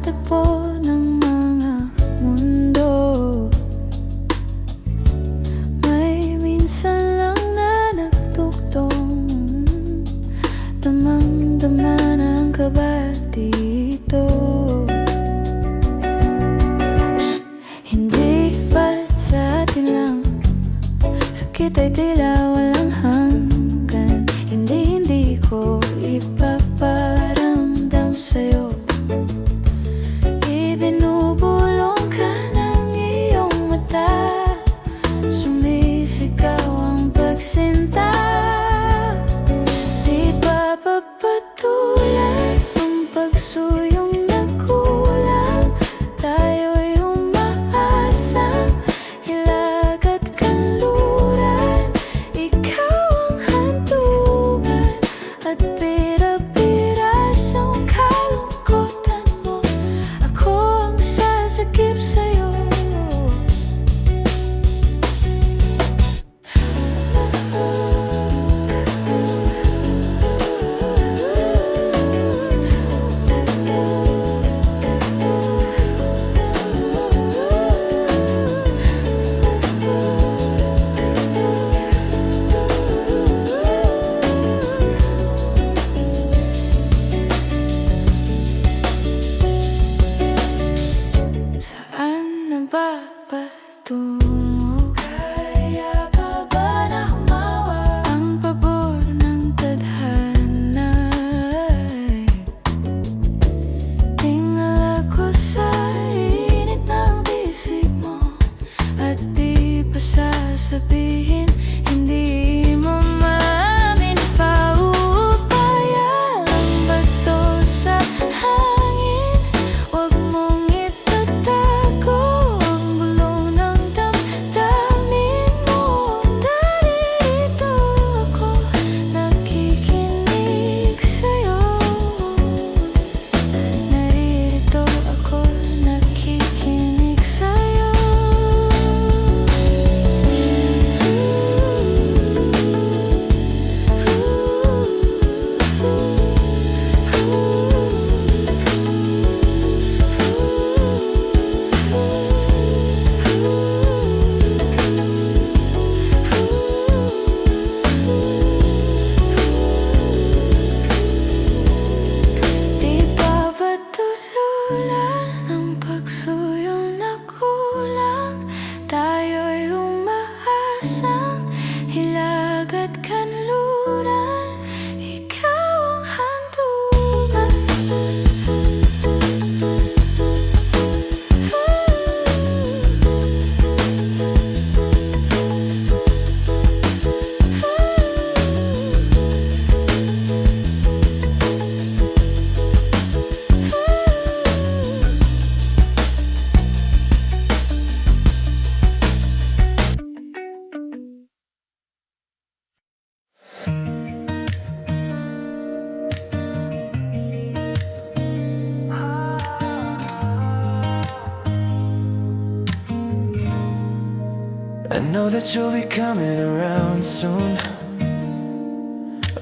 pagtagpo ng mga mundo. May minsan lang na nagtuktong, damang-dama ng kaba dito. Hindi ba't sa atin lang, sakit ay tila walang hanggan. Hindi ko ipaparamdam sa'yo. Ibinubulong ka ng iyong mata, sumisigaw ang pagsinta. Di ba papatulan ang pagsuyong nagkulang? Tayo'y umaasang hilag at kanluran. Ikaw ang hantungan at pira-pirasang kalungkutan mo. Ako ang sasakip sa'yo. Saan na ba patungo? Kaya pa ba na humawa ang pabor ng tadhana? Tingala ko sa init ng bisig mo, at di pa sasabihin, hindi mo maamin. Paupaya lang ba to sa hangin? Huwag mong itatago ang bulong ng damdamin mo. Narito ako, nakikinig sa'yo. Narito ako, nakikinig sa'yo. Di ba patululan ang pagsuyong na kulang? Tayo'y umaasang hilag at kanluran. Ikaw ang hantungan. I know that you'll be coming around soon.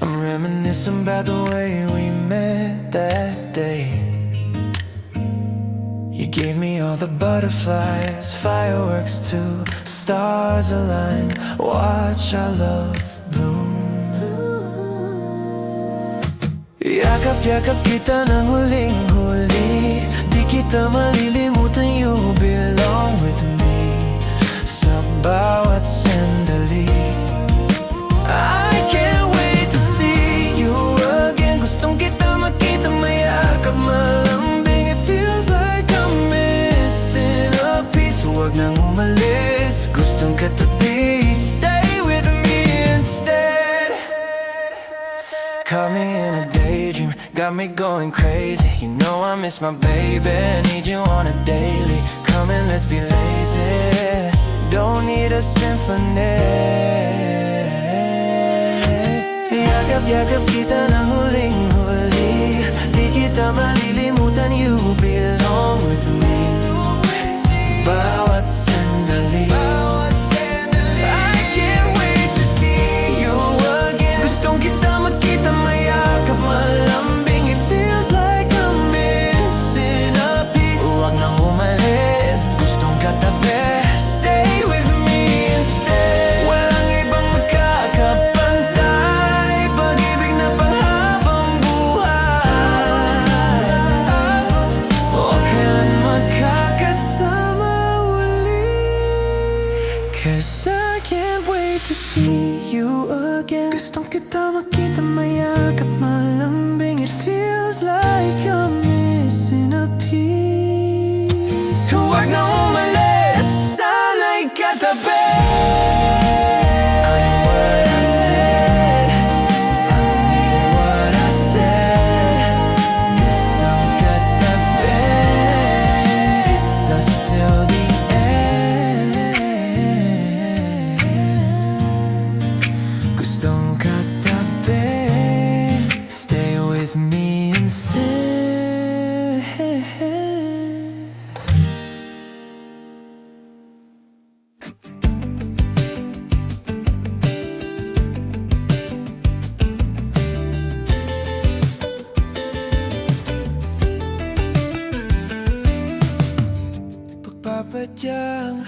I'm reminiscing about the way we met that day. You gave me all the butterflies, fireworks too, stars align, watch our love bloom. Yakap-yakap kita ng huling-huli, di kita malilimutan, you belong with me. Sa bawat sandali, I can't wait to see you again. Gustong kita makita, mayakap, malambing. It feels like I'm missing a piece. Huwag nang umalis, gustong katabi. Stay with me instead. Caught me in a daydream, got me going crazy. You know I miss my baby, need you on a daily. Come and let's be lazy, don't need a symphony. Yakap-yakap kita ng huling-huli, di kita malilimutan, you belong with me. Bawat sandali, I can't wait to see you again. Gustong kita makita, mayakap, malambing. It feels like I'm missing a piece.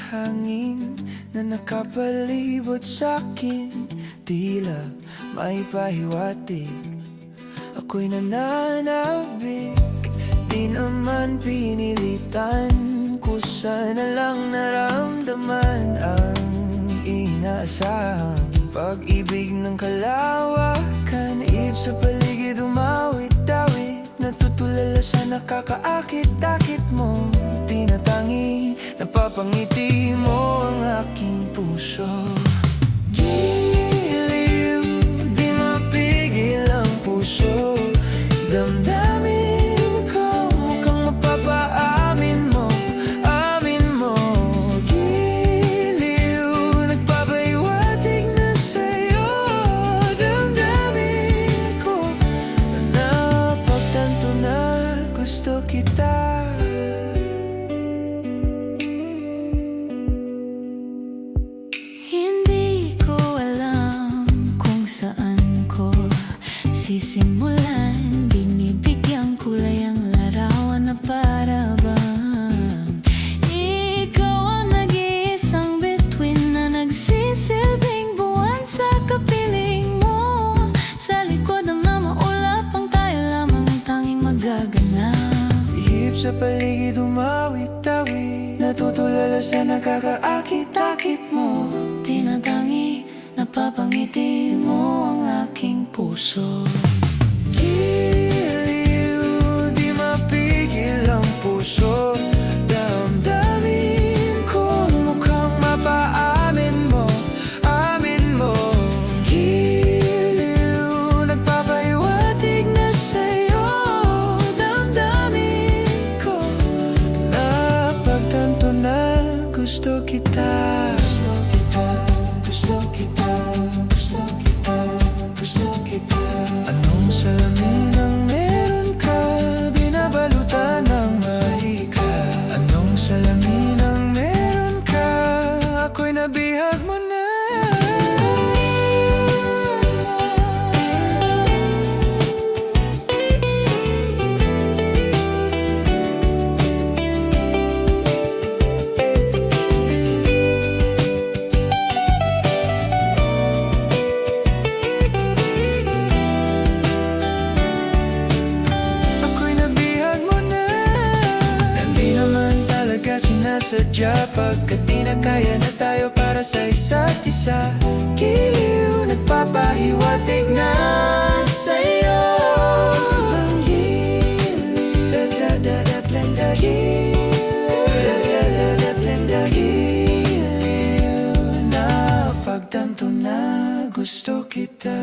hangin na nakapalibot sa'kin, tila may pahiwatig. Ako'y nananabik, di naman pinilitan, kusa na lang naramdaman ang inaasahang pag-ibig ng kalawakan. Iib sa paligid umawit-awit, natutulala sa nakakaakit-akit mo. Tinatangi, napapangiti mo ang aking puso. Giliw, di mapigil ang puso. Damdamin ko, mukhang mapapaamin mo, amin mo. Giliw, nagpapahiwatig na sa'yo. Damdamin ko, napagtanto na gusto kita. Hindi ko alam kung saan ko sisimulan. Binibigyang kulay ang larawan na para bang ikaw ang nag-iisang bituin na nagsisilbing buwan sa kapiling mo. Sa likod ng mga maulap ang tayo lamang ang tanging magaganap. Ihip sa paligid umawit-awit, natutulala sa nakakaakit-akit mo. Tinatangi, napapangiti mo ang aking puso. Giliw, di mapigil ang puso. Damdamin ko, mukhang mapaamin mo, amin mo. Giliw, nagpapahiwatig na sa'yo. Damdamin ko, napagtanto na gusto kita. Gusto kita, gusto kita, gusto kita. Anong salamin ang meron ka? Binabalutan ng mahika. Anong salamin ang meron ka? Ako'y nabihag mo na. Sinasadya pagkat di na kaya na tayo para sa isa't isa. Giliw, nagpapahiwatig na sa'yo. Ang giliw, giliw, napagtanto na gusto kita.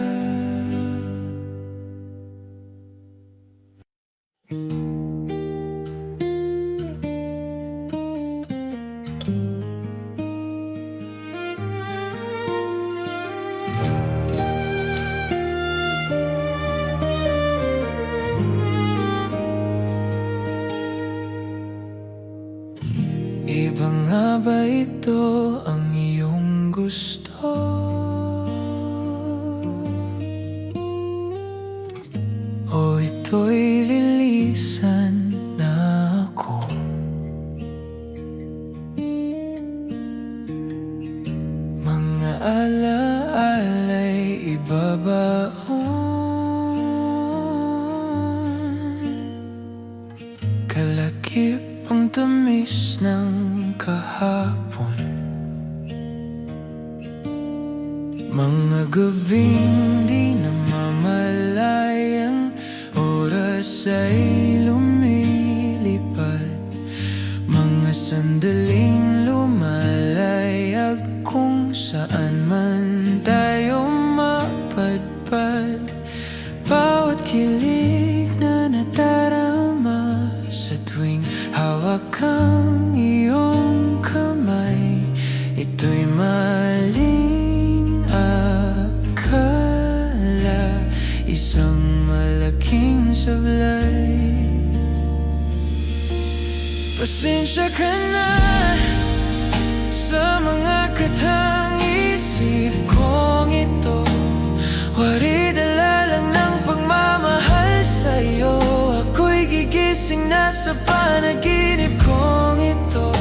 Iba nga ba ito ang iyong gusto? O ito'y lilisan na ako? Mga alaala'y ibabaon, kalakip ang tamis ng kahapon. Mga gabing di namamalayang oras ay lumilipad. Mga sandaling lumalayag kung saan man tayo mapadpad. Bawat kilig na nadarama sa tuwing hawak ang iyong kamay, ito'y maling akala, isang malaking sablay. Pasensya ka na sa mga katang-isip kong ito. Wari-dala lang ng pagmamahal sa'yo. Ako'y gigising na sa panaginip kong ito,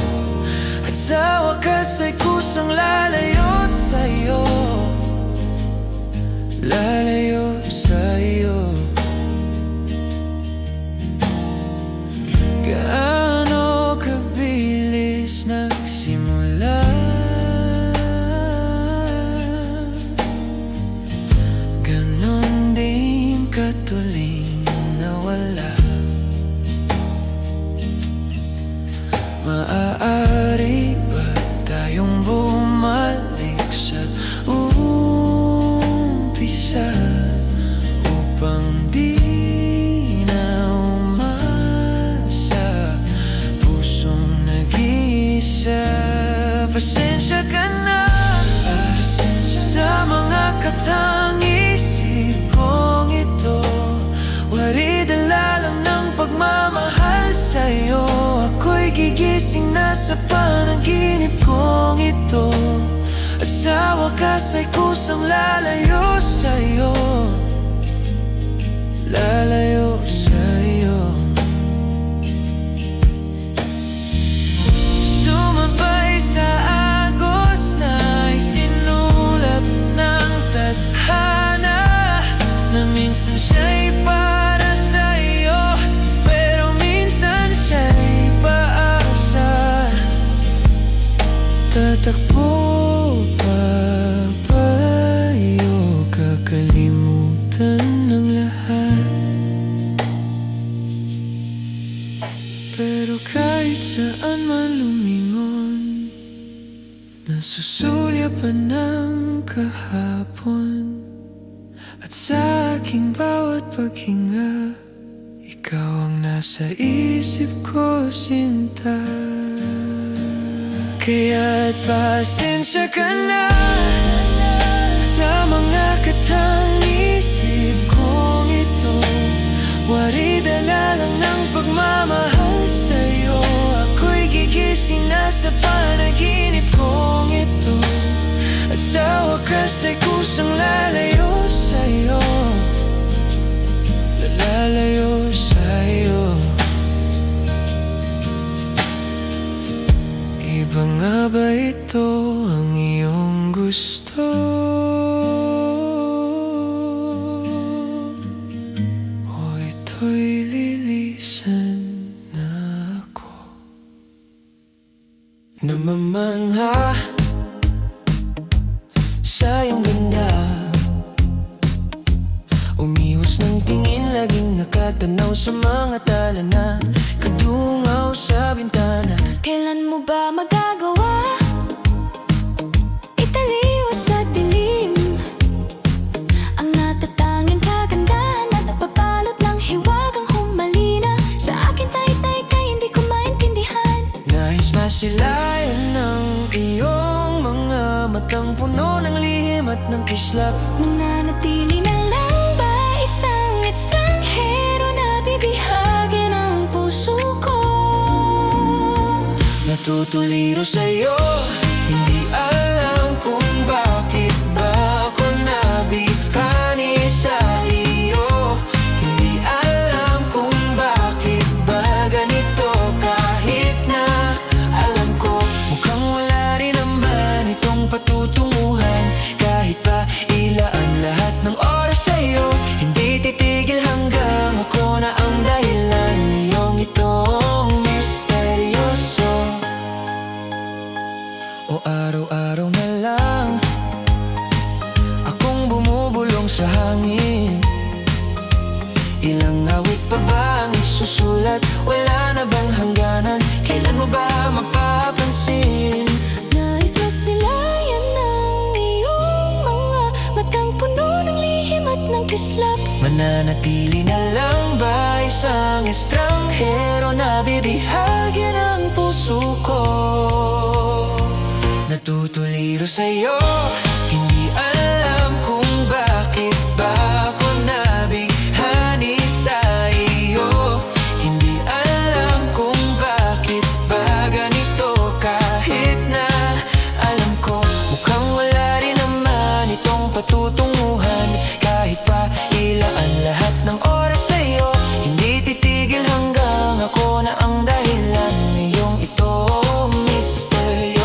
at sa wakas ay kusang lalayo sa'yo, lalayo sa'yo. Gaano kabilis nagsimula, ganon din katuling nawala. Maaari ba tayong bumalik sa umpisa upang di na umasa, pusong nag-iisa? Pasensya ka na sa mga katang-isip kong ito, wari dala lang ng pagmamahal sa'yo. Ako'y gigising na sa panaginip kong ito, at sa wakas ay kusang lalayo sa'yo, lalayo sa'yo. Sumabay sa agos na isinulat ng tadhana, na minsan siya'y para sa'yo, pero minsan siya'y paasa. Tatakbo papayo, kakalimutan ng lahat. Pero kahit saan man lumingon, nasusulyapan ng kahapon. At sa aking bawat paghinga, ikaw ang nasa isip ko, sinta. Kaya't pasensya ka na sa mga katang-isip kong ito, wari dala lang ng pagmamahal sa'yo. Ako'y gigising na sa panaginip kong ito, at sa wakas ay kusang lalayo sa'yo, lalayo sa'yo. Iba nga ba ito ang iyong gusto? O ito'y lilisan na ako? Namamangha sa iyong ganda, umiwas ng tingin, laging nakatanaw sa mga tala na kadungaw sa bintana. Kailan mo ba magagawa italiwas sa dilim ang natatanging kagandahan na napabalot ng hiwagang humalina sa akin? Tay-tay kay hindi ko maintindihan. Nais masilayan ng iyong mga matang puno ng lihim at ng kislap. Nananatili na lang ba isang estranghero na bibihagi ng puso ko? Natutuliro sa'yo, hindi alam kung bakit ba ako nabihani sa iyo. Hindi alam kung bakit ba ganito, kahit na alam ko mukhang wala rin naman itong patutunguhan. Kahit pa ilaan lahat ng oras sa'yo, hindi titigil hanggang ako na ang dahilan niyong itong misteryoso. O araw-araw na lang akong bumubulong sa hangin. Ilang awit pa ba ang isusulat? Wala na bang hangganan? Kailan mo ba mapapansin? Nais masilayan ng iyong mga matang puno ng lihim at ng kislap. Mananatili na lang ba isang estranghero na bibihagi ng puso ko? Natutuliro sa'yo, hindi alam kung bakit ba ako nabighani sa iyo. Hindi alam kung bakit ba ganito, kahit na alam ko mukhang wala rin naman itong patutunguhan. Kahit pa ilaan lahat ng oras sa'yo, hindi titigil hanggang ako na ang dahilan ngayong ito misteryo.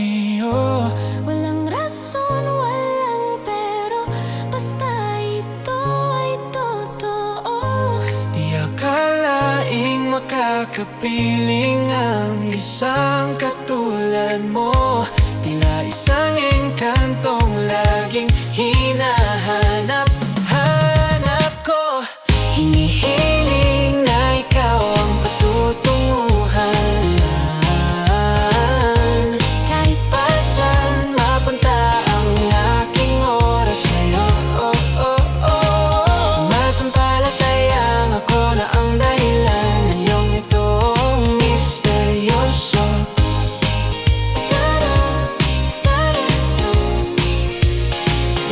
sa'yo. Walang rason, walang pero, basta ito ay totoo. Di akalaing makakapiling ang isang katulad mo. Tila isang engkantong laging hinahanap-hanap ko. Hinihiling na ikaw ang patutunguhan. Kahit pa saan mapunta ang aking oras sa'yo. Sumasampalatayang ako na ang dahilan ng iyong itong misteryoso.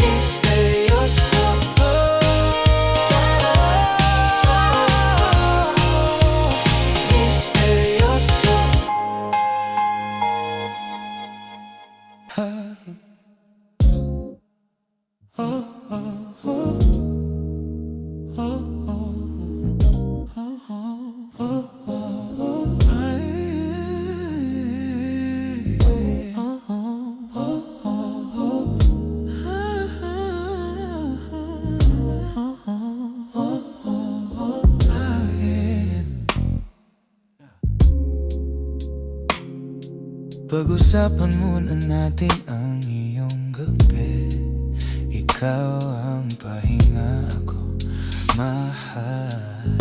Misteryoso. Misteryoso. Pag-usapan muna natin ang iyong gabi. Ikaw ang pahinga, ako mahal.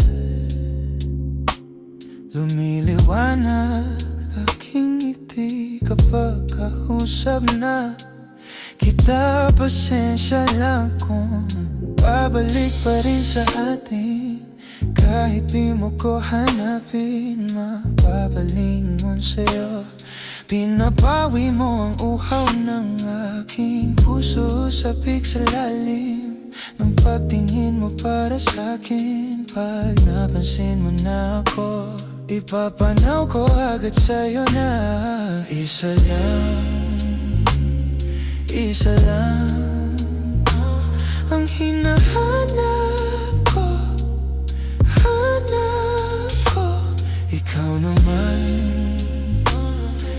Lumiliwanag aking ngiti kapag kausap na kita. Pasensya lang kung babalik pa rin sa atin. Kahit di mo ko hanapin, mapapalingon sa'yo. Pinapawi mo ang uhaw ng aking puso, sabik sa lalim ng pagtingin mo para sa'kin. Pag napansin mo na ako, ipapanaw ko agad sa'yo na isa lang ang hinahanap ko. Hanap ko, ikaw naman.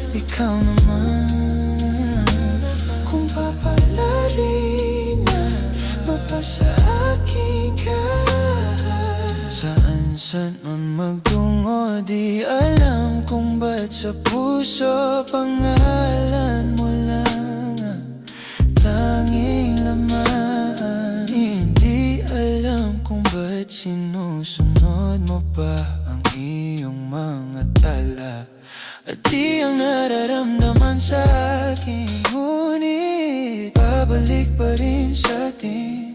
Ikaw naman. Kung papalarin na mapasa akin ka, saan man magtungo, di alam kung ba't sa puso pangalan mo lang ang tanging laman. Hindi alam kung ba't sinusunod mo pa ang iyong mga tala. At di ang nararamdaman sa akin, ngunit babalik pa rin sa atin.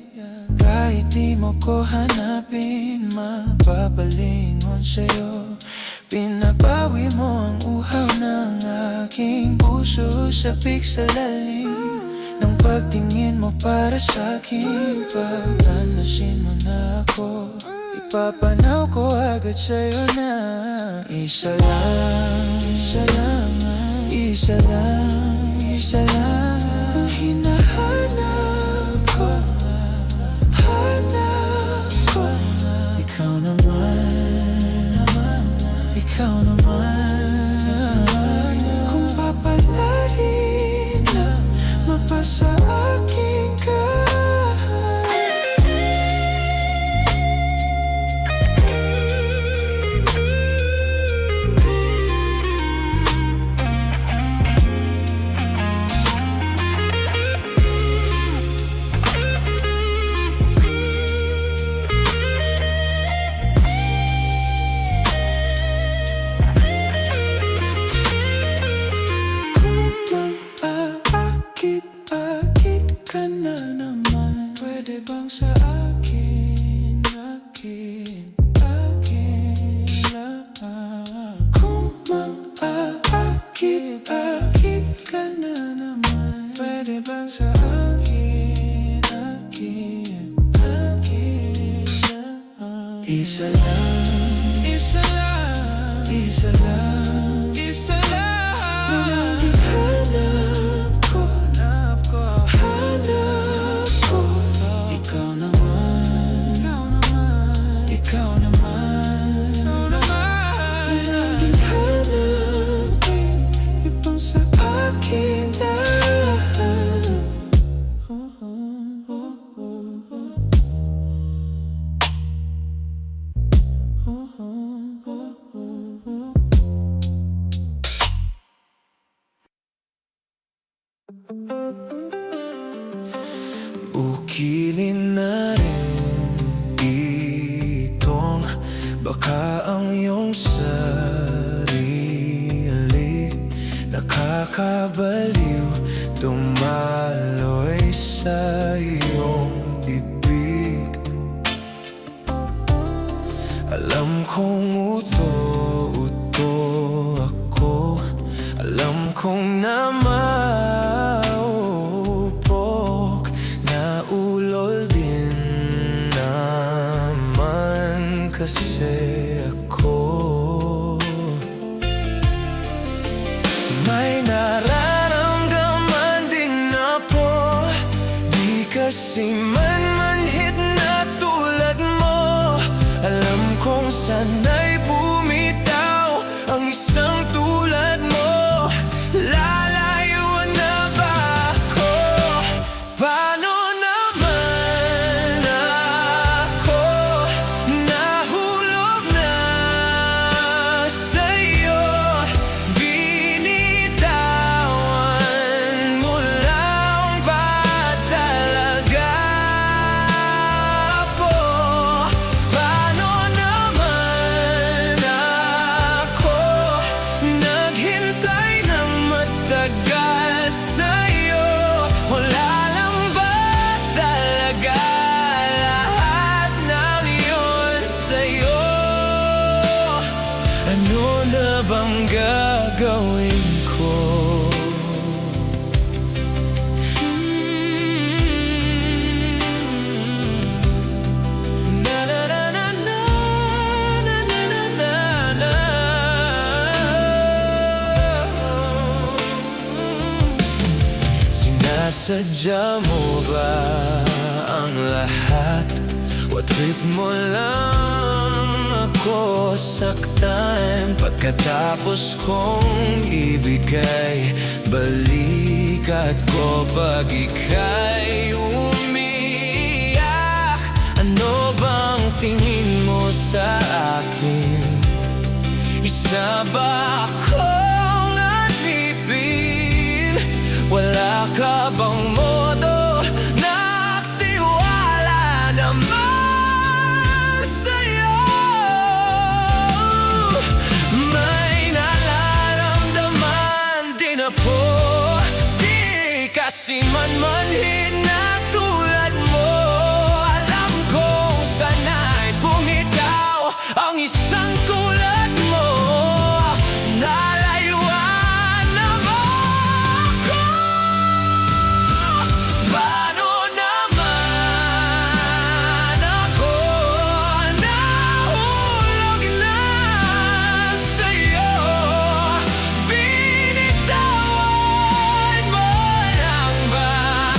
Kahit di mo ko hanapin, mapapalingon sa'yo. Pinapawi mo ang uhaw ng aking puso, sabik sa lalim ng pagtingin mo para sa'kin. Pag nalasin mo na ako, ipapanaw ko agad sa'yo na isa lang ang hinahanap ko. Hanap ko, ikaw naman. Ikaw naman. Kung papalarin na mapasa akin ka, akit ka na naman. Pwede bang sa akin lang? Kung mang-aakit ka na naman. Pwede bang sa akin lang? Isa lang ang hanap ko. Ikaw naman. Ang hanap, ibang sa akin. Piliin na rin itong baka ang iyong sarili. Nakakabaliw, dumaloy sa iyong bibig. Alam kong uto ako, alam kong namaupok, naulol din naman kasi ako. May nararamdaman din ako, di kasi manhid na tulad mo. Alam kong sana'y bumitaw ang isang tulad mo. Lalayo na ba ako? Paano naman ako nahulog na sa'yo? Binitawan mo lang ba talaga po? Paano naman ako naghintay ng matagal sa'yo? Wala lang ba talaga lahat ng yun sa'yo? Ano na bang gagawin ko? Na na na na na na na na na na. Sinasadya mo ba ang lahat? O trip mo lang ako saktan? Pagkatapos kong ibigay balikat ko pag ika'y umiiyak. Ano bang tingin mo sa akin? Isa ba akong alipin? Wala ka bang modo na tiwala naman sa'yo? May nararamdaman din ako, di kasi manhid na tulad mo. Alam kong sana'y bumitaw ang isang tulad mo. Nalayuan na ba ako? Paano naman ako nahulog na sa'yo? Binitawan mo lang ba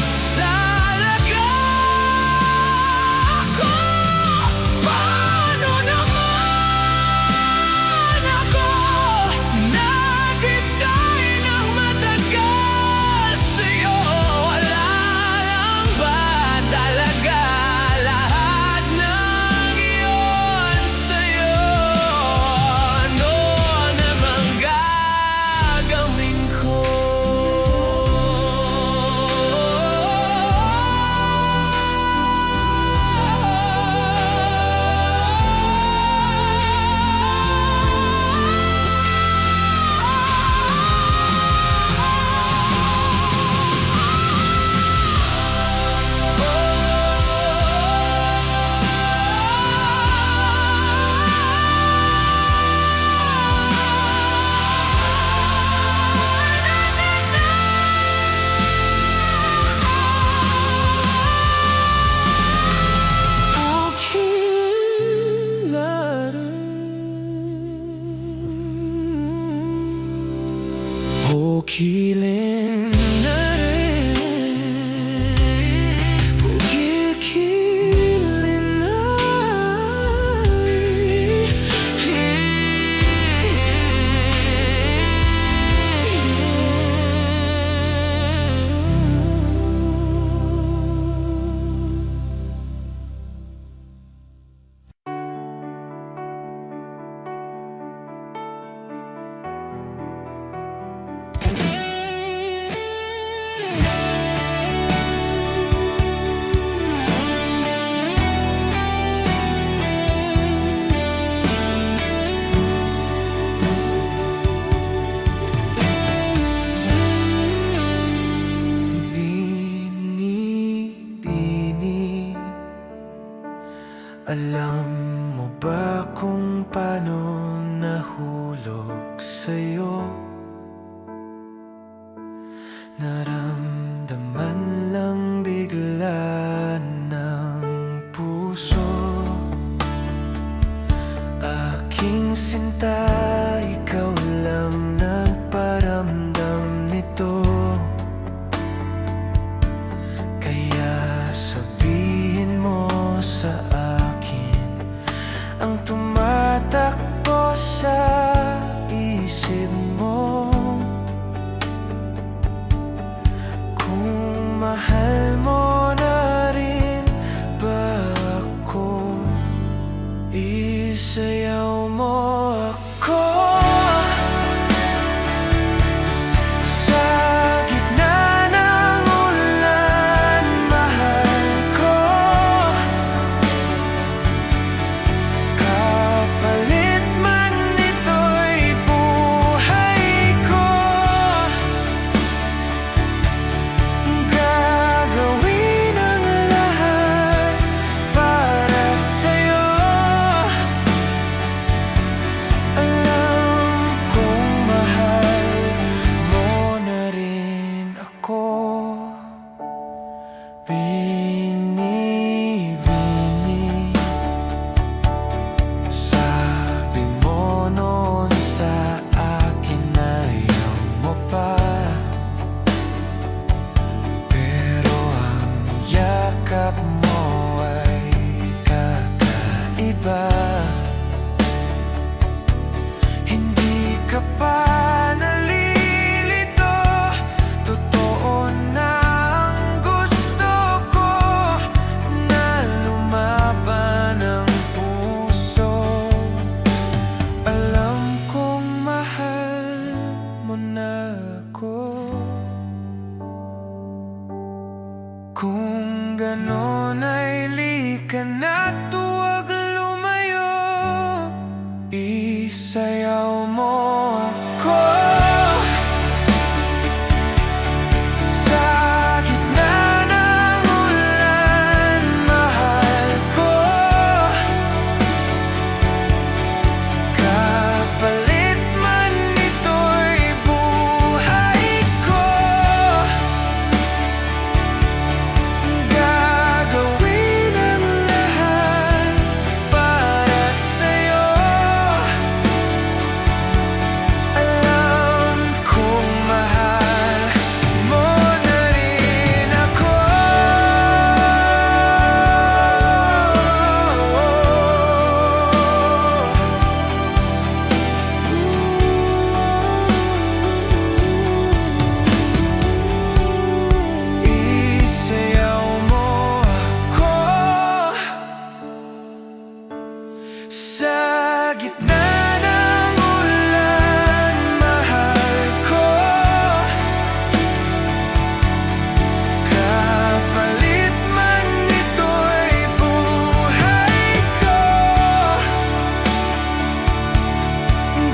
Alam mo ba kung paano nahulog sa'yo? Naramdaman lang bigla ng puso. Aking sinta, ikaw lang nagparamdam nito. Kaya sabihin mo sa akin ang tumatakbo sa isip mo. Kung mahal mo na rin ba ako, isayaw mo ako. Sa gitna ng ulan, mahal ko. Kapalit man nito'y buhay ko. Gagawin ang lahat para sa'yo. Alam kong mahal mo na rin ako. Binibini, sabi mo noon sa akin ayaw mo pa. Pero ang yakap mo ay kakaiba. Hindi ka pa nalilito, totoo na ang gusto ko na lumaban ang puso. Alam kong mahal mo na ako. Kung ganon ay lika na't huwag lumayo. Isayaw mo ako. Sa gitna ng ulan, mahal ko. Kapalit man nito'y buhay ko. Gagawin ang lahat para sa'yo. Alam kong mahal mo na rin ako. Isayaw mo ako. Sa gitna ng ulan, mahal ko. Kapalit man nito'y buhay ko.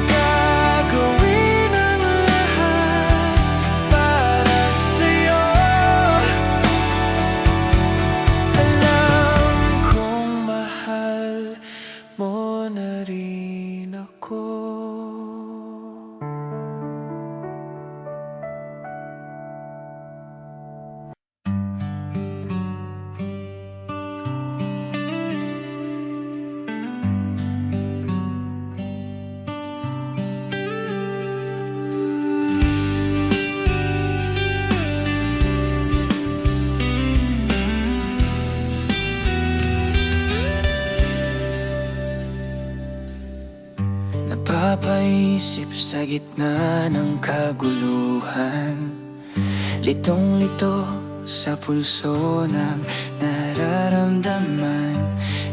Gagawin ang lahat para sa'yo. Alam kong mahal mo na rin ako. Napapaisip sa gitna ng kaguluhan, litong-lito sa pulso ng nararamdaman.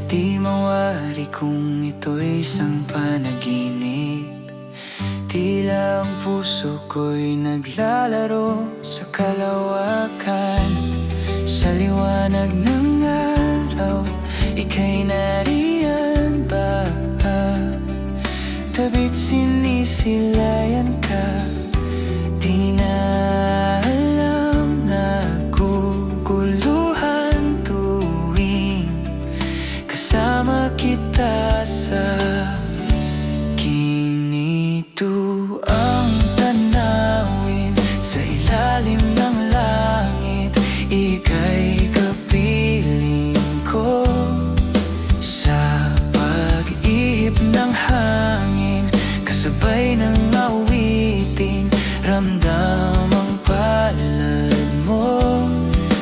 Di mawari kung ito'y isang panaginip. Tila ang puso ko'y naglalaro sa kalawakan. Sa liwanag ng araw, ika'y nariyan ba? Tabit sinisilayan ka. Di na alam na guguluhan tuwing kasama ilalim ng langit, ika'y kapiling ko. Sa pag-ihip ng hangin, kasabay ng awitin, ramdam ang palad mo.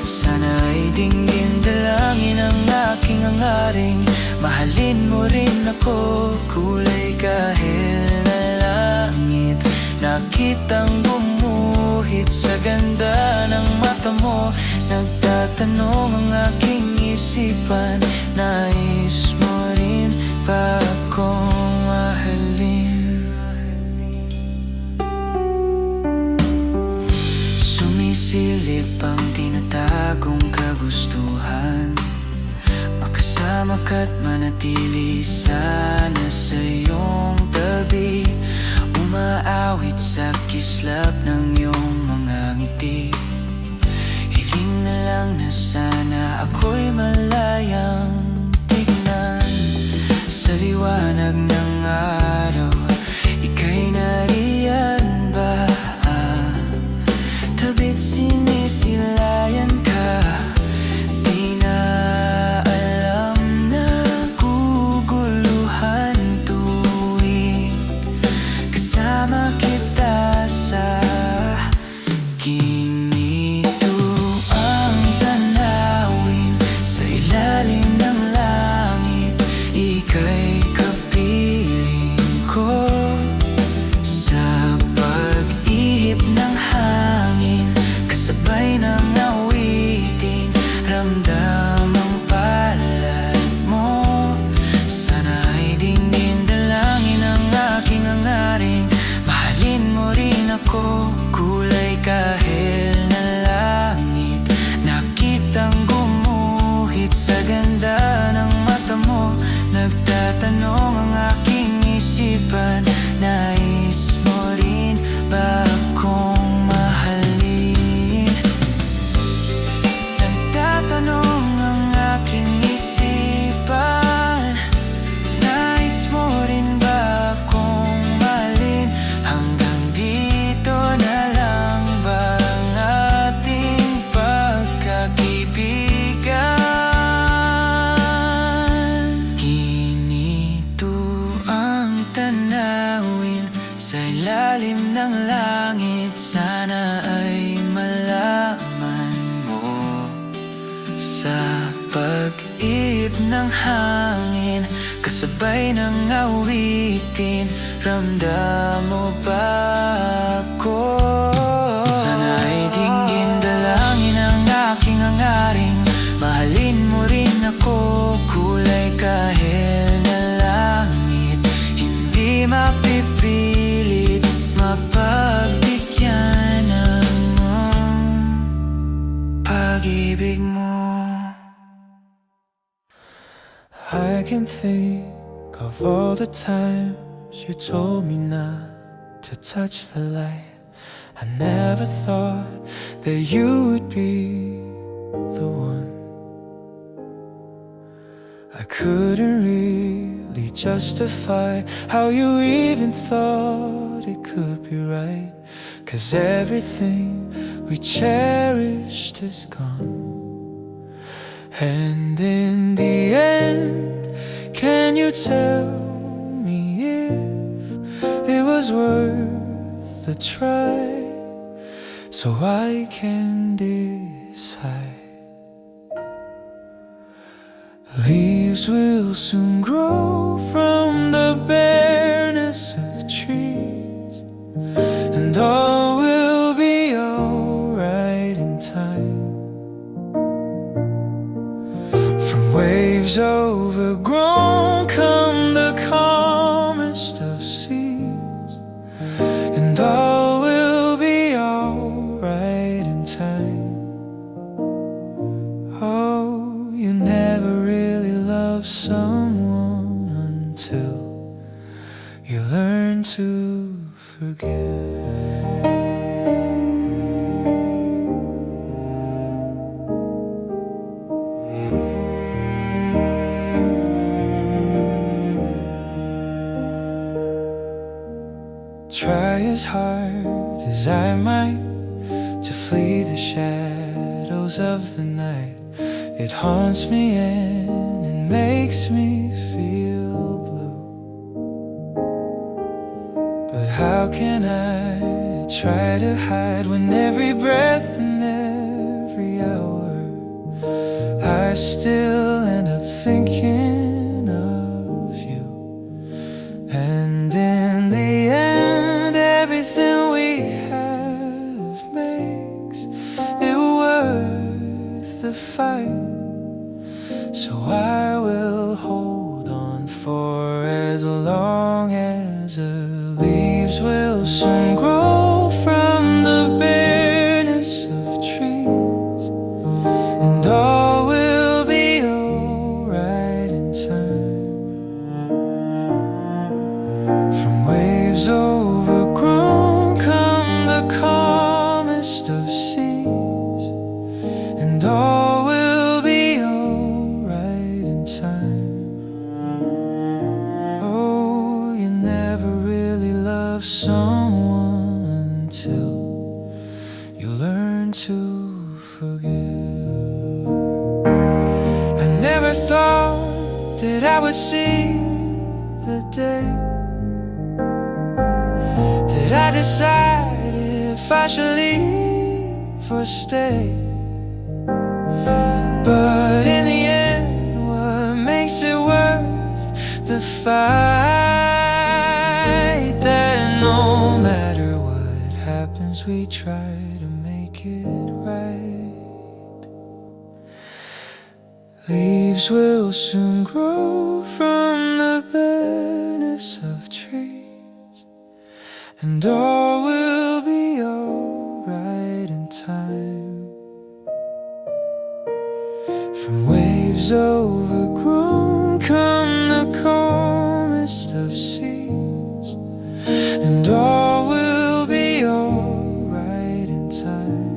Sana'y dinggin dalangin ang aking hangaring, mahalin mo rin ako, kulay kahel na langit. Nakitang bumuhit sa ganda ng mata mo, nagtatanong ang aking isipan, nais mo rin ba akong mahalin? Sumisilip ang tinatagong kagustuhan, makasama ka't manatili sana sa iyong tabi. Umaawit sa kislap ng iyong mga ngiti, hiling na lang na sana ako'y malayang tignan. Sa liwanag ng araw, ika'y nariyan ba? Tabit sinisilayan ka, di na alam na guguluhan tuwing kasama kita sa ginito. Ang tanawin sa ilalim ng langit, ika'y kapiling ko. Sa pag-ihip ng hangin, kasabay ng awitin, ramdam ang palad mo. Sana'y dinggin dalangin ang aking hangaring, mahalin mo rin ako, kulay kahel na langit. Nakitang gumuhit sa ganda ng mata mo, nagtatanong ang aking isipan, nais mo rin ba akong mahalin? Nagtatanong ang aking isipan, nais mo rin ba akong mahalin? Hanggang dito na lang ba ang ating pagkakaibigan? Ginito ang tanawin sa ilalim ng langit, sana ay malaman mo. Sa pag-ihip ng hangin, kasabay ng awitin, ramdam mo ba ako? Sana'y dinggin dalangin ang aking hangaring, mahalin mo rin ako, kulay kahel na langit. Hindi mapipilit, mapagbigyan ng pag-ibig mo. I can think of all the times you told me not to touch the light. I never thought that you would be the one. I couldn't really justify how you even thought it could be right, 'cause everything we cherished is gone. And in the end, can you tell me if it was worth the try, so I can decide? Leaves will soon grow from the bareness of trees, and all will be alright in time. From waves overgrown come the calmest of seas, and all will be alright in time. Oh, you never really love someone until you learn to forget. Try as hard as I might to flee the shadows of the night. It haunts me and it makes me feel blue. But how can I try to hide when every breath and every hour I still end up thinking of you? And in the end, everything we have makes it worth the fight. So I will hold on for as long as the leaves will soon grow from the bareness of trees, and all will be alright in time. From waves overgrown come the calmest of seas, and all will be alright in time. Oh, you never really loved someone till you learn to forgive. I never thought that I would see the day that I decide if I should leave or stay. But in the end, what makes it worth the fight? That no matter what happens, we try to make it right. Leaves will soon grow from the bareness of trees, and all will be alright in time. From waves overgrown come the calmest of seas, and all will be alright in time.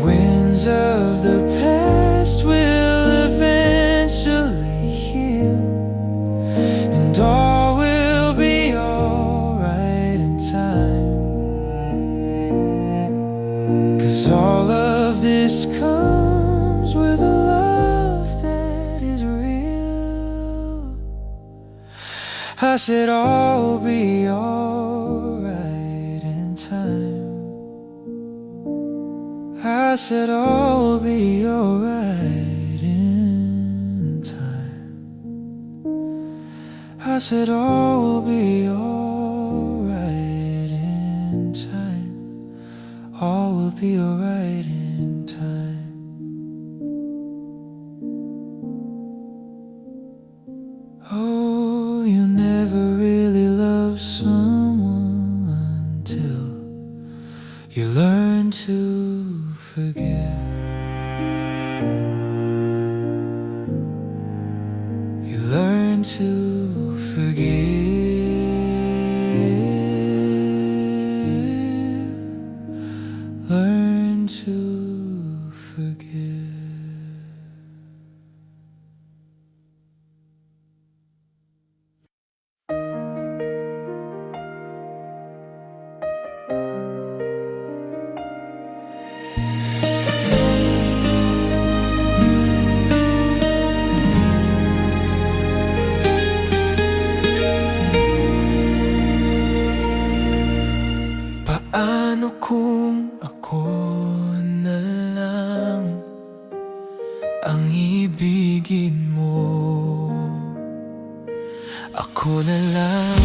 Winds of the past will eventually heal, and all will be alright in time. 'Cause all of this comes with a love that is real. I said all will be alright in time. I said all will be alright in time. I said all will be alright in time. All will be alright in time. Oh, you never really loved someone till you learn to forgive. You learn to forgive. Learn to forgive. Paano kung ako na lang ang ibigin mo? Ako na lang,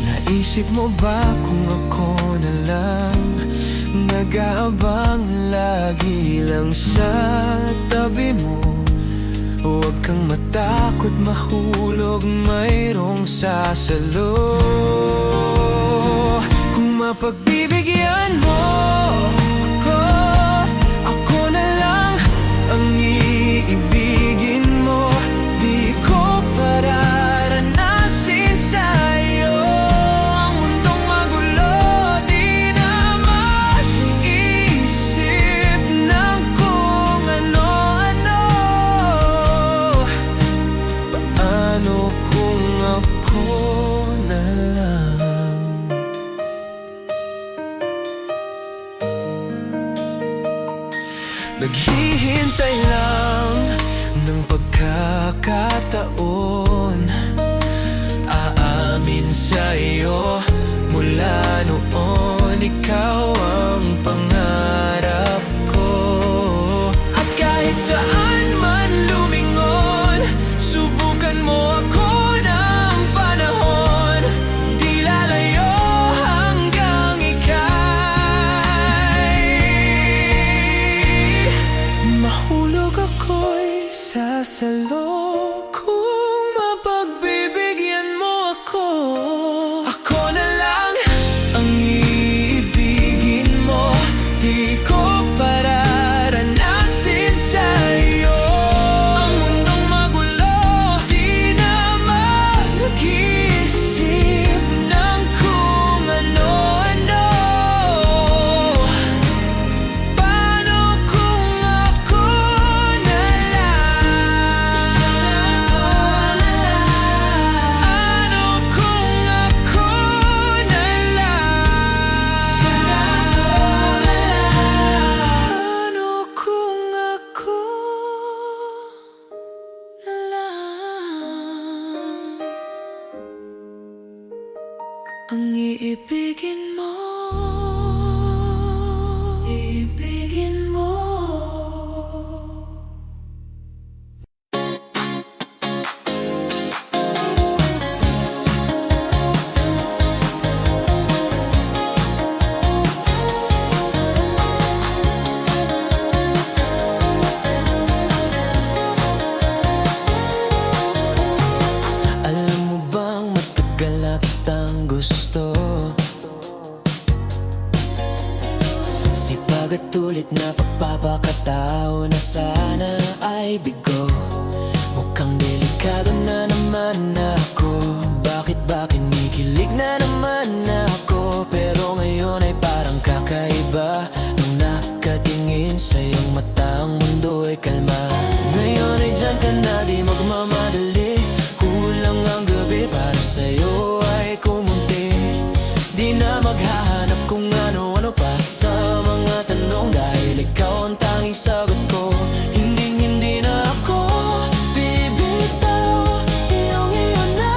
naisip mo ba kung ako na lang nag-aabang lagi lang sa tabi mo? Huwag kang matakot mahulog, mayroong sasalo. Kung mapagbibigyan mo ako, ako na lang ang iibigin mo. Di ko pararanasin sa'yo ang mundong magulo. Di na mag-iisip ng kung ano-ano. Paano kung ako na lang Naghihintay lang ng pagkakataon. Aamin sa iyo mula noon, ikaw ang pangarap ko. At kahit saan man lumingon, subukan mo ako ng panahon. Di lalayo hanggang ika'y mahulog ako'y sasalo. Kung mapagbibigyan mo ako, ako na lang ang iibigin mo. Di ko pararanasin sa'yo ang mundong magulo. Di na mag-isip ng kung ano-ano. Paano kung ako na lang? Ano kung ako na lang? Ano kung ako na lang ang iibigin mo? Iibigin mo. Alam mo bang matagal na kitang gusto? Sipag at ulit na pagpapakatao na sana ay bigo. Mukhang delikado na naman ako. Bakit ba kinikilig na naman ako? Pero ngayon ay parang kakaiba. Nung nakatingin sa iyong mata, ang mundo ay kalma. Ngayon ay dyan ka na, di magmamadali. Kulang ang gabi para sa'yo ay kumunti. Di na maghahanap kung ano-ano pa sa mga tanong, dahil ikaw ang tanging sagot ko. Hindi na ako bibitaw. Iyong-iyo na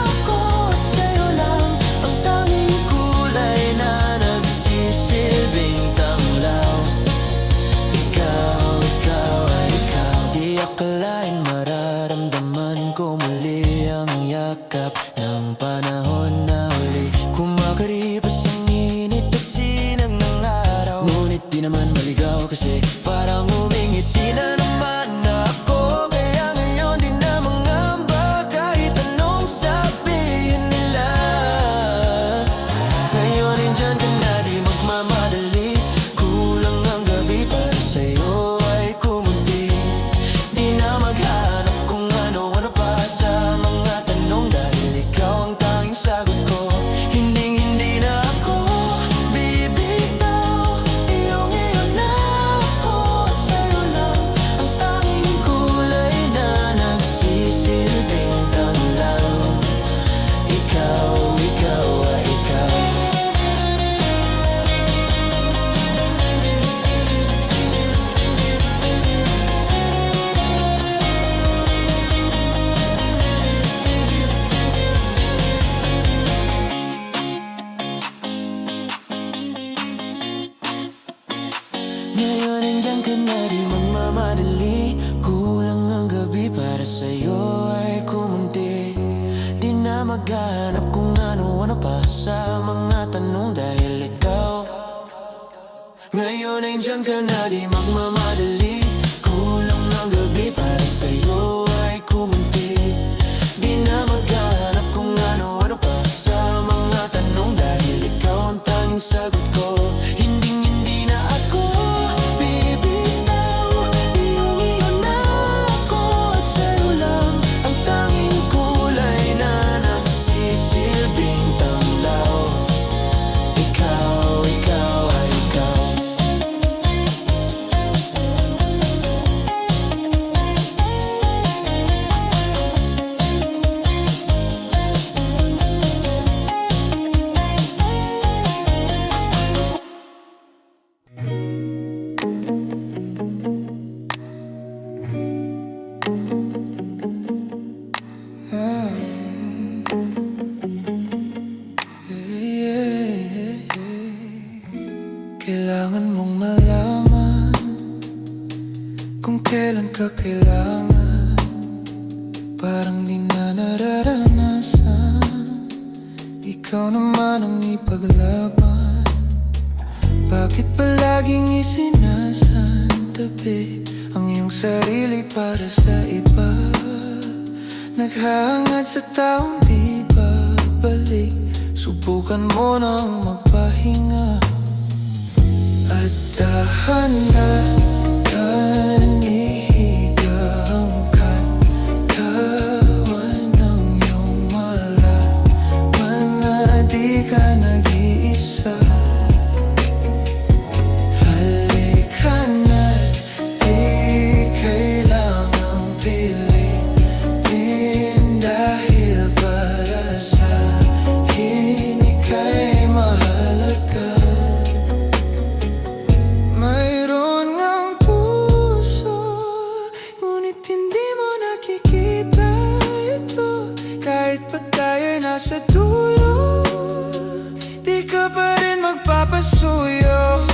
ako at sa'yo lang ang tanging kulay na nagsisilbing tanglaw. Ikaw ay ikaw. Di akalain mararamdaman ko muli ang yakap ng panahon na huli. Kumakaripas ang init at sinag ng araw, ngunit di naman maligaw kasi parang umingiti na naman ako. Kaya ngayon di na mangamba kahit anong sabihin nila. Ngayon nandyan ka na, di magmamadali. Kulang ang gabi para sa'yo ay kumunti. Di na maghanap kung ano-ano pa sa mga tanong, dahil ikaw ang tanging sagot ko. Hindi na ako bibitaw. Iyong-iyo na ako at sa'yo lang ang tanging kulay na nagsisilbing tanglaw. Ikaw ay ikaw. Ngayon nandyan ka na, di magmamadali. Kulang ang gabi para sa'yo ay kumunti. Di na maghanap kung ano-ano pa sa mga tanong, dahil ikaw. Ngayon nandyan ka na, di magmamadali. Kulang ang gabi para sa'yo ay kumunti. Di na maghanap kung ano-ano pa sa mga tanong, dahil ikaw ang tanging sagot ko. Hindi na ako bibitaw. Iyong-iyo na ako at sa'yo lang ang tanging kulay na nagsisilbing tanglaw. Ikaw ay ikaw. Kailangan mong malaman kung kailan ka kailangan. Parang di na nararanasan, ikaw naman ang ipaglaban. Bakit palaging isinasantabi ang iyong sarili para sa iba? Naghahangad sa taong di babalik. Subukan mo nang magpahinga at dahan-dahan ihiga ang katawan ng iyong malaman na di ka nag-iisa. Halika na't di kailangang pilitin, dahil para sa akin ika'y mahalaga. Mayroon ngang puso, ngunit hindi mo nakikita ito. Kahit pa tayo'y nasa dulo, di ka pa rin magpapasuyo.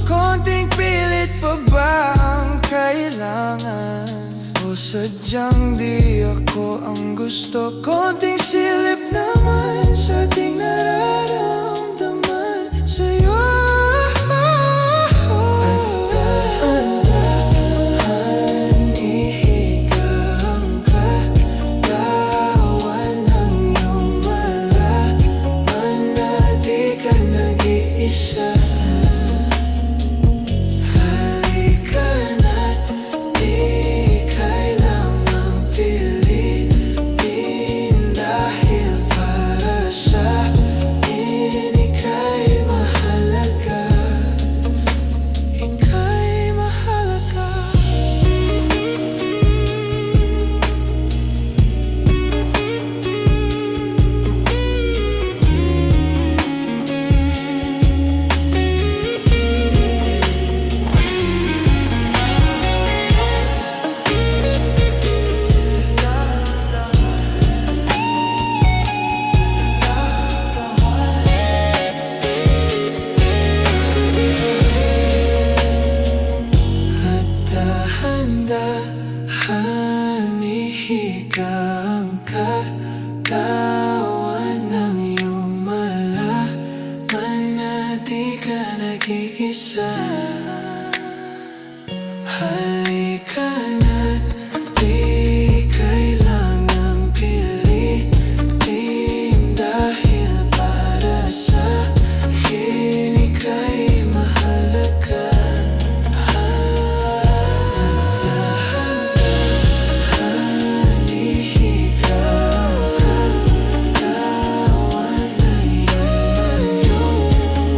Konting pilit pa ba ang kailangan? O sadyang di ako ang gusto? Konting silip naman sa ating nararamdaman sa'yo. Dahan-dahan ihiga ang katawan ng iyong malaman na di ka nag-iisa. Halika na't di kailangang pilitin, dahil para sa akin ika'y mahalaga. Ika'y mahalaga. At dahan-dahan ihiga ang katawan ng iyong malaman na di ka nag-iisa. Halika na't di kailangang pilitin, dahil para sa akin ika'y mahalaga. Dahan-dahan ihiga ang katawan ng iyong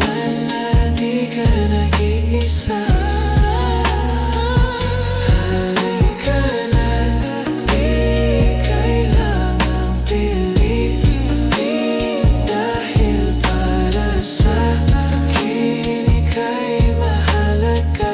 malaman na di ka nag-iisa. Halika na't di kailangang pilitin, dahil para sa akin ika'y mahalaga.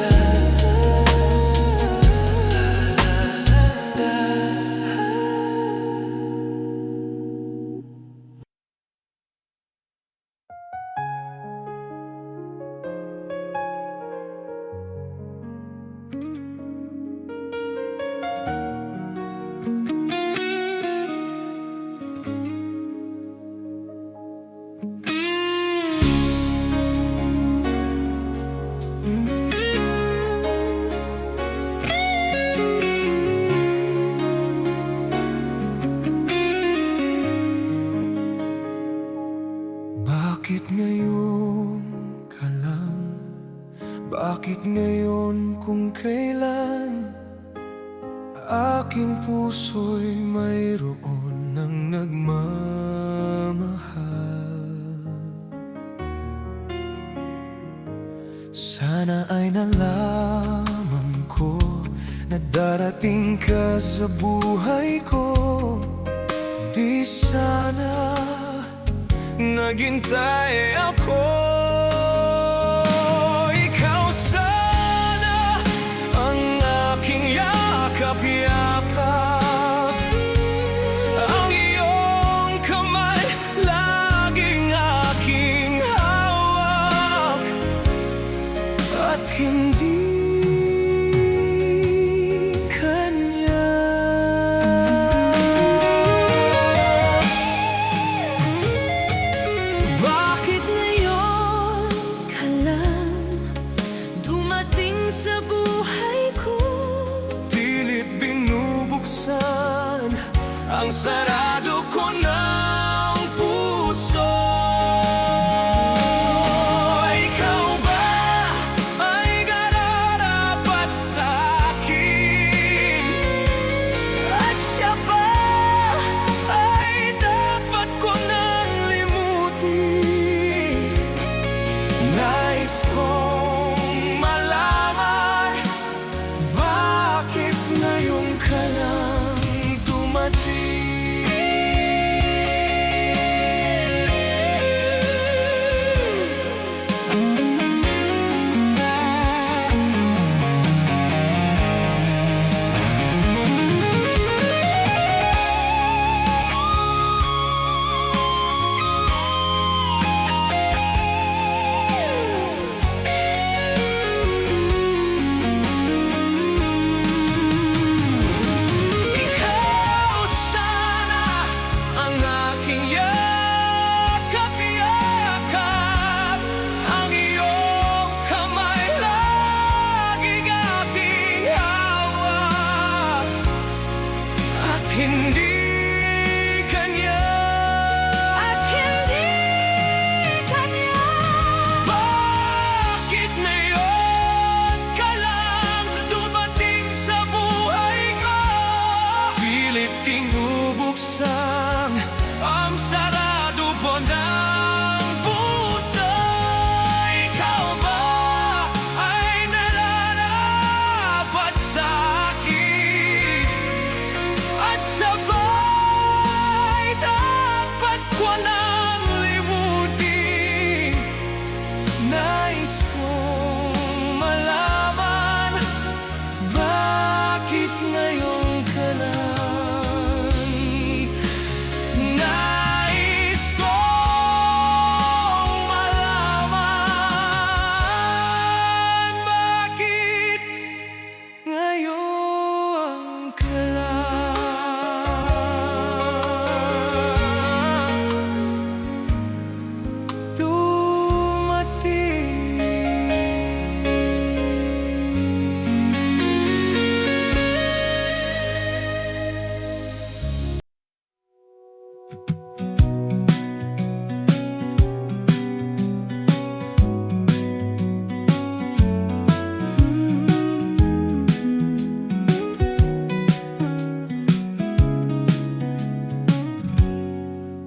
Bakit ngayon ka lang? Bakit ngayon kung kailan aking puso'y mayroon ng nagmamahal? Sana ay nalaman ko na darating ka sa buhay ko. Di sana naghintay ako. Ikaw sana ang aking yakap-yakap, ang iyong kamay laging aking hawak. at hindi kanya. Bakit ngayon ka lang dumating sa buhay ko? Pilit binubuksan ang sarado ko ng puso. Ikaw ba ay nararapat sa akin? At siya ba Ay dapat ko nang limutin? Nais kong malaman, bakit ngayon ka lang dumating? Ikaw sana ang aking yakap-yakap, ang iyong kamay laging aking hawak, at hindi kanya. at hindi kanya? Bakit ngayon ka lang dumating sa buhay ko? Pilit binubuksan ang sarado po ng puso. Ikaw ba ay nararapat sa akin? At sabay dapat ko nang limutin? Nais kong malaman, bakit ngayon ka lang? Nais kong malaman, bakit ngayon ka lang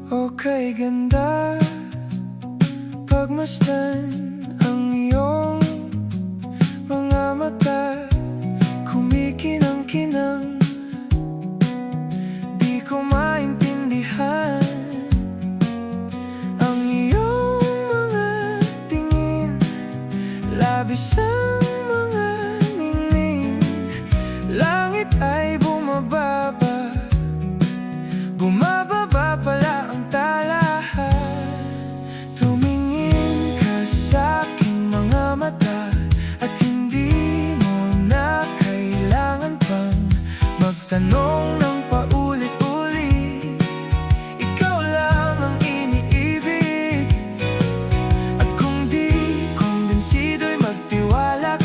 Okay, ganda pagmasdan ang iyong mga mata, kumikinang-kinang. Di ko maintindihan ang iyong mga tingin, labis ang mga ningning. Langit ay bumababa, bumababa pala ang talahan. Tumingin ka sa aking mga mata, at hindi mo na kailangan pang magtanong ng paulit-ulit. Ikaw lang ang iniibig, at kung di kumbinsido'y magtiwala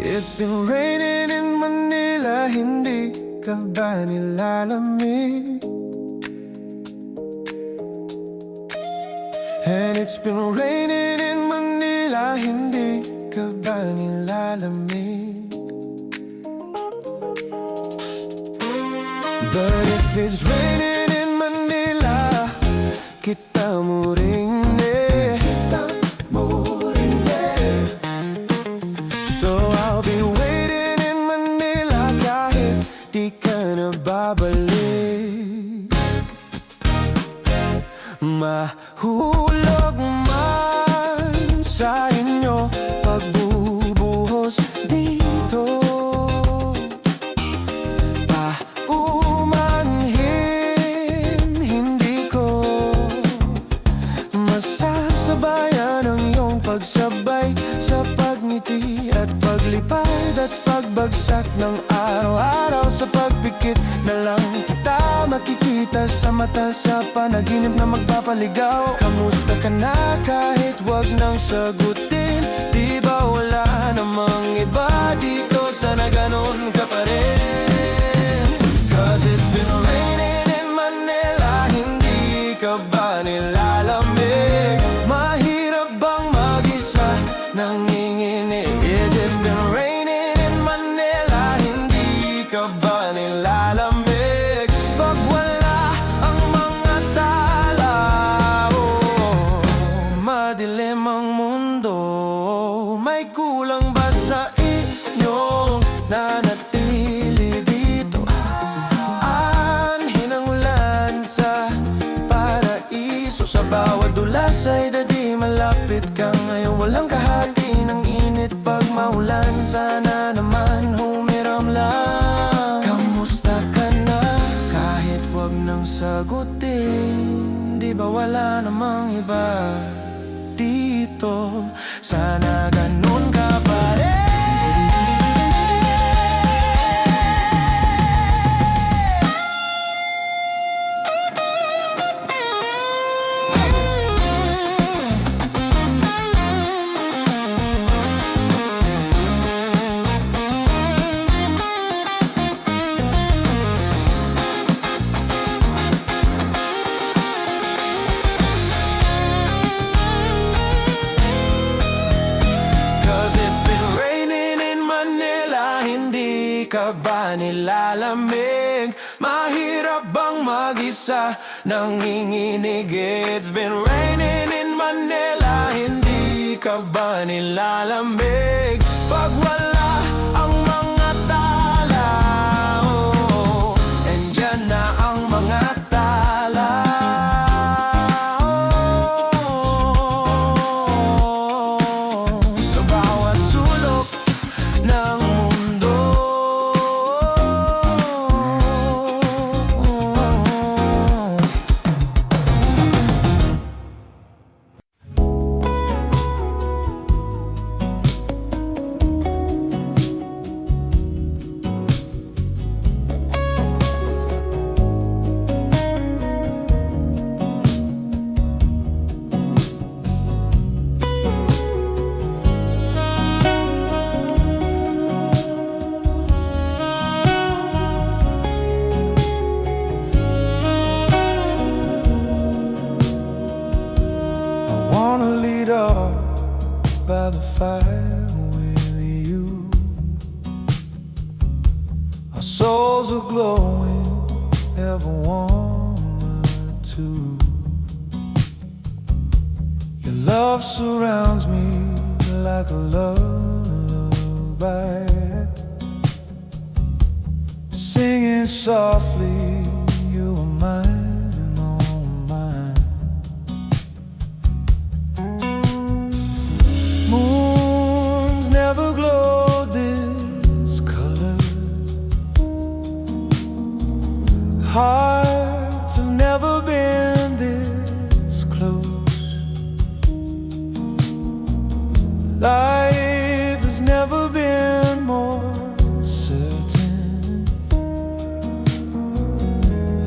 It's been raining in Manila, hindi ka ba nilalamig? And it's been raining in Manila, hindi ka ba nilalamig? But if it's raining in Manila, kita mo rin eh. So I'll be waiting in Manila kahit di ka na babalik. Mahulog man sa inyo pagbubuhos dito, paumanhin hindi ko masasabayan ang iyong pagsabay sa pagngiti at paglipad at pagbagsak ng araw-araw. Sa pagpikit na lang kita makikita sa mata sa panaginip na magpapaligaw. Kamusta ka na kahit wag nang sagutin? Di ba wala namang iba dito, sana ganon ka pa rin? Cause it's been raining in Manila, hindi ka ba nilalamig? Mahirap bang mag-isa nanginginig? It's been raining in Manila, hindi ka ba nilalamig? Pag wala ang mga tala, madilim ang mundo. May kulang ba sa inyong nanatili dito? Anhin ang ulan sa paraiso. Sa bawat dulas ay dadi malapit ka ngayon. Walang kahati ng init pag maulan. Sana naman humiram lang. Kamusta ka na kahit wag nang sagutin? Di ba wala namang iba dito, sana ganun ka pa rin? Ka ba nilalamig? Mahirap bang mag-isa nanginginig? It's been raining in Manila, hindi ka ba nilalamig? Pag wala ang mga tala, andyan na ang mga tala. Sa bawat sulok ng mundo, by the fire with you. Our souls are glowing, ever warmer too. Your love surrounds me like a lullaby, singing softly, you are mine, oh mine. Moons never glowed this color, hearts have never been this close. Life has never been more certain.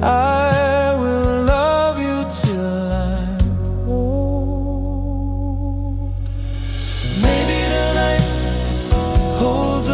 I will love you till I'm old. Maybe the night holds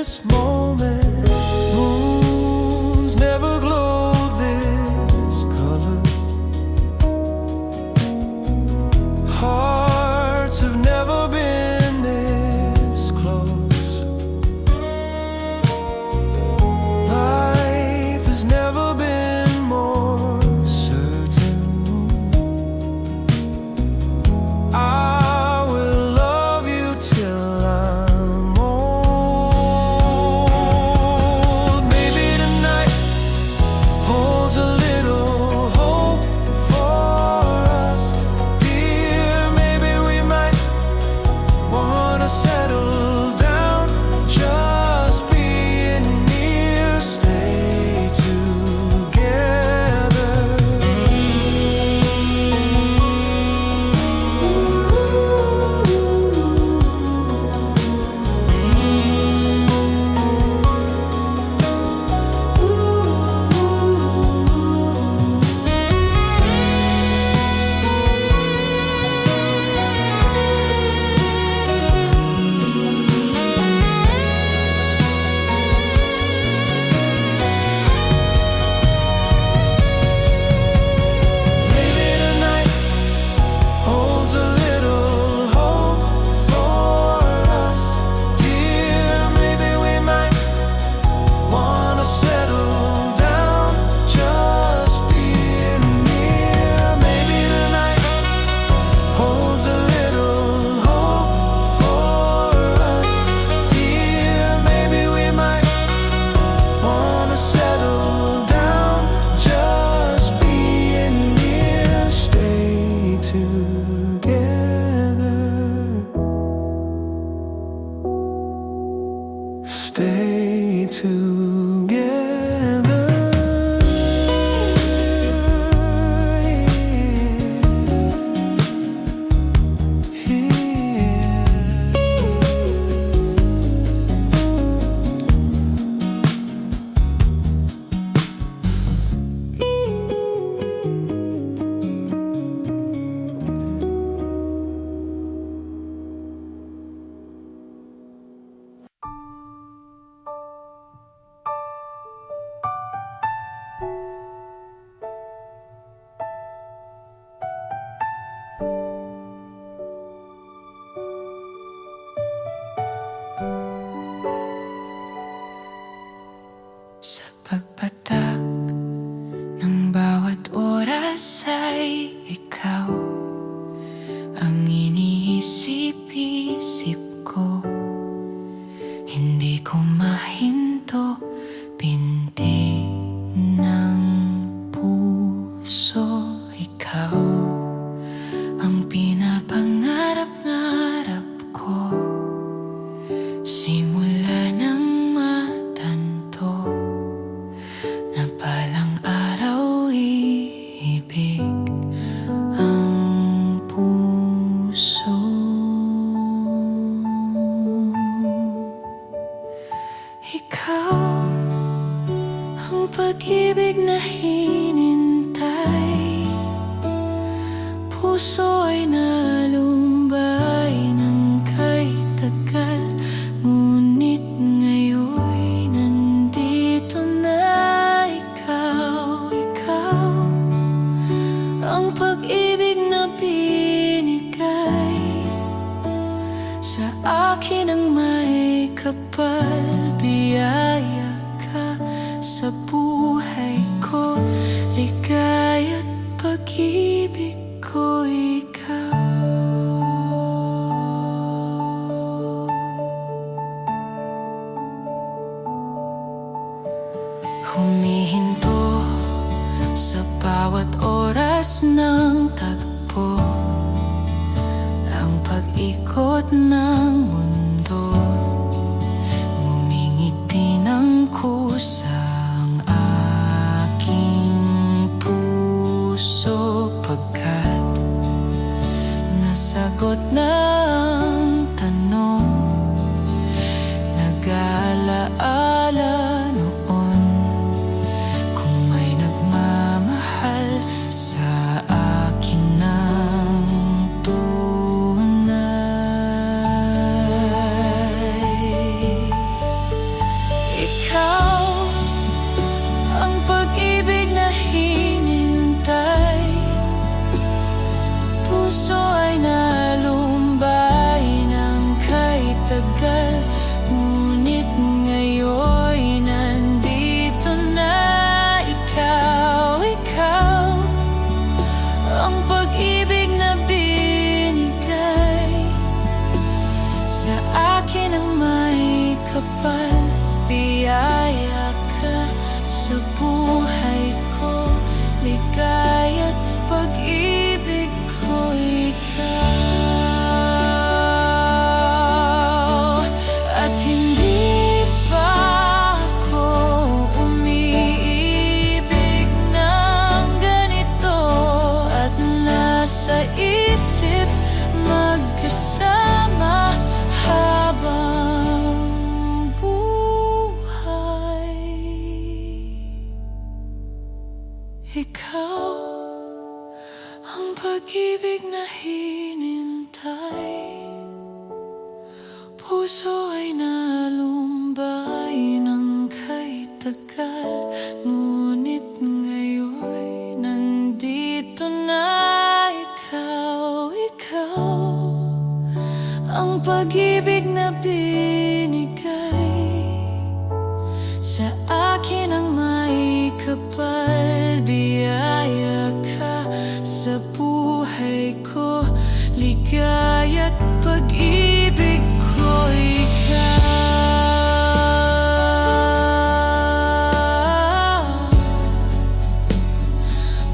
this moment. Moons never glowed this color. Hearts have never been this close. Life has never been more certain. I will love you till I'm old. Maybe tonight holds a little hope for us, dear. Maybe we might wanna settle down, just being near, stay together. Maybe tonight holds a little hope for us, dear. Maybe we might wanna settle down, just being near. Maybe tonight holds a little hope for us, dear. Maybe we might wanna settle down, just being near, stay together, stay together. Sa pagpatak ng bawat oras ay ikaw ang iniisip-isip ko. Hindi ko mahinto, binti ng puso. Ikaw ang pinapangarap-ngarap ko, simula ng matanto na palang araw iibig ang puso. Ikaw ang pag-ibig na hinintay, puso ay nalumbay ng kay tagal, ngunit ngayon nandito na ikaw. Ikaw ang pag-ibig na binigay sa akin ang may kapal. Biyaya ka sa buhay ko, ligaya at pag-ibig ko, ikaw. Humihinto sa bawat oras ng tagpo, ang pag-ikot ng mundo, ngumingiti ng kusa ang aking puso, pagkat nasagot na ang tanong, nag-aalaala noon kung may nagmamahal sa akin ng tunay. kapal, biyaya ka sa buhay ko, ligaya't pag-ibig ko ikaw. At hindi pa ako umiibig ng ganito, at nasa isip magkasama habang buhay. Ikaw ang pag-ibig na hinintay, puso ay nalumbay ng kay tagal, ngunit ngayon nandito na ikaw. Ikaw ang pag-ibig na binigay sa akin, ang may kapal, biyaya ka sa buhay ko, ligaya't pag-ibig ko ikaw.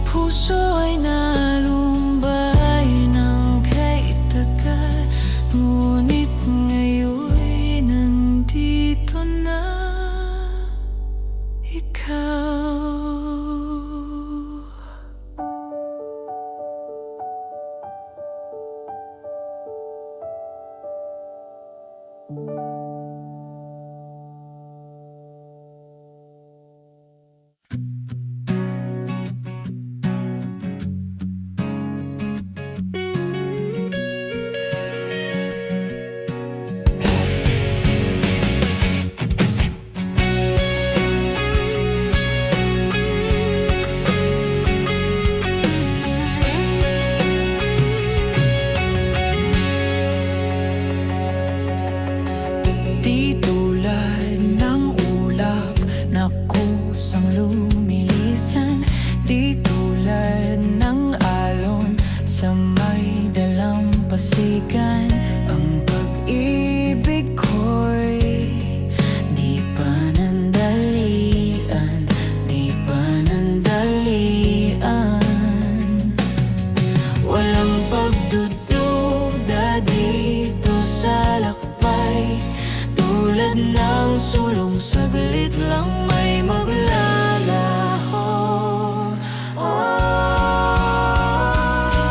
Puso ay nalumbay ng kay tagal, ngunit ngayon nandito na ikaw. Di tulad ng ulap na kusang lumilisan, di tulad ng alon sa may dalampasigan. Ang pag-ibig ko'y di panandalian, di panandalian. Walang pagdududa dito sa lakbay, tulad ng sulong saglit lang may maglalaho.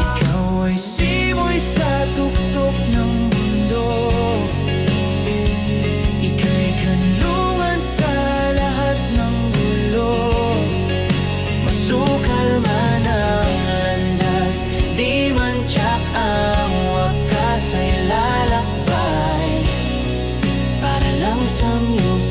Ikaw ay simoy sa tuktok ng mundo, ika'y kanlungan sa lahat ng gulo. Masukal man ang landas, di man tiyak ang wakas ay lalakbay para lang sa iyong